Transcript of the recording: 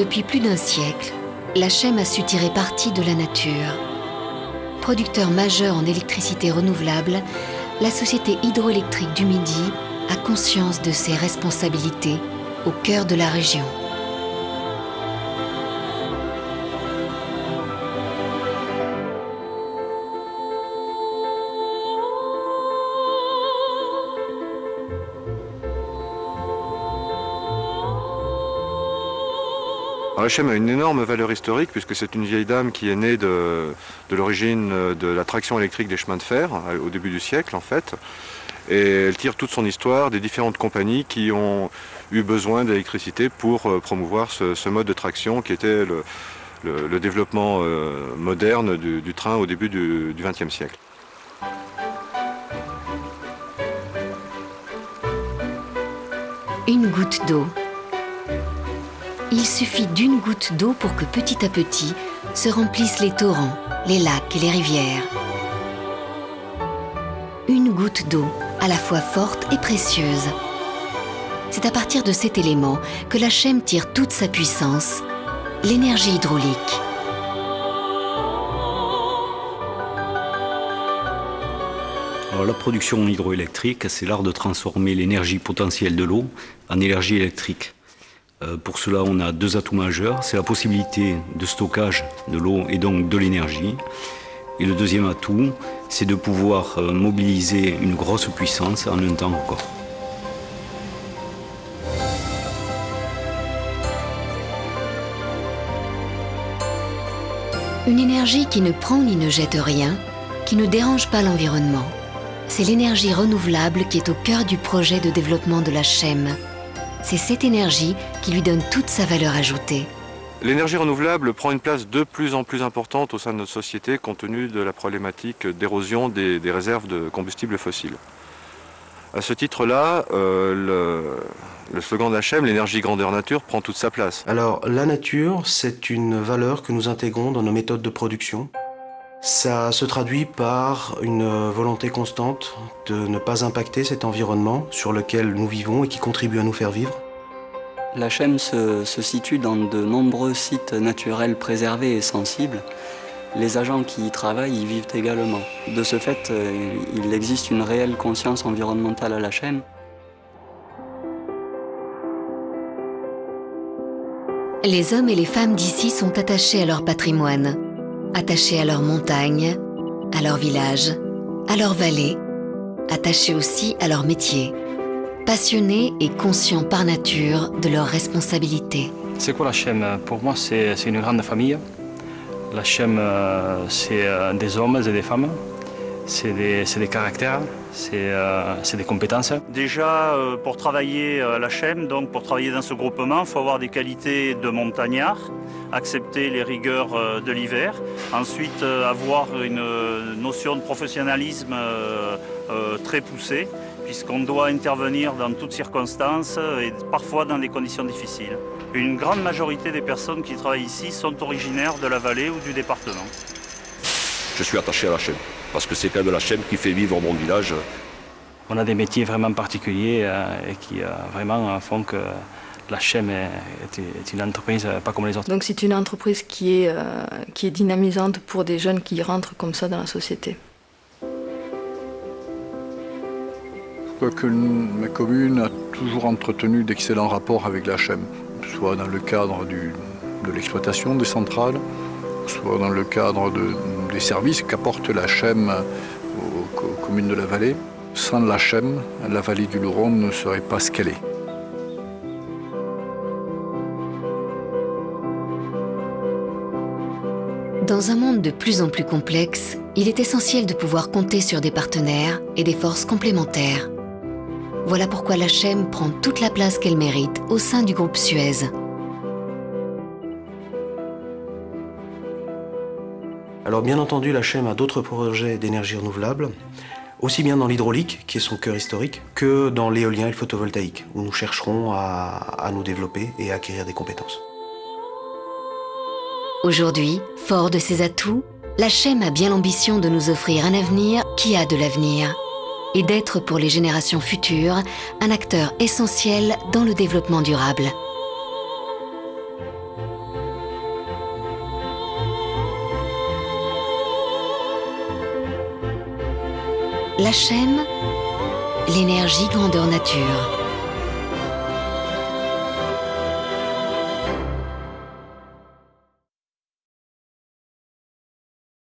Depuis plus d'un siècle, la Chem a su tirer parti de la nature. Producteur majeur en électricité renouvelable, la société hydroélectrique du Midi a conscience de ses responsabilités au cœur de la région. La Chem a une énorme valeur historique puisque c'est une vieille dame qui est née de l'origine de la traction électrique des chemins de fer au début du siècle en fait. Et elle tire toute son histoire des différentes compagnies qui ont eu besoin d'électricité pour promouvoir ce mode de traction qui était le développement moderne du train au début du XXe siècle. Une goutte d'eau. Il suffit d'une goutte d'eau pour que petit à petit se remplissent les torrents, les lacs et les rivières. Une goutte d'eau, à la fois forte et précieuse. C'est à partir de cet élément que la Chem tire toute sa puissance, l'énergie hydraulique. Alors, la production hydroélectrique, c'est l'art de transformer l'énergie potentielle de l'eau en énergie électrique. Pour cela, on a deux atouts majeurs. C'est la possibilité de stockage de l'eau et donc de l'énergie. Et le deuxième atout, c'est de pouvoir mobiliser une grosse puissance en un temps record. Une énergie qui ne prend ni ne jette rien, qui ne dérange pas l'environnement. C'est l'énergie renouvelable qui est au cœur du projet de développement de la Chem. C'est cette énergie qui lui donne toute sa valeur ajoutée. L'énergie renouvelable prend une place de plus en plus importante au sein de notre société compte tenu de la problématique d'érosion des réserves de combustibles fossiles. À ce titre-là, le slogan de la Chem, l'énergie grandeur nature, prend toute sa place. Alors, la nature, c'est une valeur que nous intégrons dans nos méthodes de production. Ça se traduit par une volonté constante de ne pas impacter cet environnement sur lequel nous vivons et qui contribue à nous faire vivre. La Chem se situe dans de nombreux sites naturels préservés et sensibles. Les agents qui y travaillent y vivent également. De ce fait, il existe une réelle conscience environnementale à la Chem. Les hommes et les femmes d'ici sont attachés à leur patrimoine, attachés à leurs montagnes, à leurs villages, à leurs vallées, attachés aussi à leur métier, passionnés et conscients par nature de leurs responsabilités. C'est quoi la Chem? Pour moi, c'est une grande famille. La Chem, c'est des hommes et des femmes, c'est des caractères, c'est des compétences. Déjà, pour travailler à la Chem, donc pour travailler dans ce groupement, il faut avoir des qualités de montagnard, accepter les rigueurs de l'hiver, ensuite avoir une notion de professionnalisme très poussée, puisqu'on doit intervenir dans toutes circonstances et parfois dans des conditions difficiles. Une grande majorité des personnes qui travaillent ici sont originaires de la vallée ou du département. Je suis attaché à la Chem, parce que c'est quand même la Chem qui fait vivre mon village. On a des métiers vraiment particuliers et qui vraiment font que la Chem est une entreprise pas comme les autres. Donc c'est une entreprise qui est dynamisante pour des jeunes qui rentrent comme ça dans la société. Je crois que ma commune a toujours entretenu d'excellents rapports avec la Chem, soit dans le cadre de l'exploitation des centrales, soit dans le cadre des services qu'apporte la Chem aux communes de la vallée. Sans la Chem, la vallée du Luron ne serait pas ce qu'elle est. Dans un monde de plus en plus complexe, il est essentiel de pouvoir compter sur des partenaires et des forces complémentaires. Voilà pourquoi la Chem prend toute la place qu'elle mérite au sein du groupe Suez. Alors bien entendu, la Chem a d'autres projets d'énergie renouvelable, aussi bien dans l'hydraulique, qui est son cœur historique, que dans l'éolien et le photovoltaïque, où nous chercherons à nous développer et à acquérir des compétences. Aujourd'hui, fort de ses atouts, la Chem a bien l'ambition de nous offrir un avenir qui a de l'avenir et d'être pour les générations futures un acteur essentiel dans le développement durable. L'HM, l'énergie grandeur nature.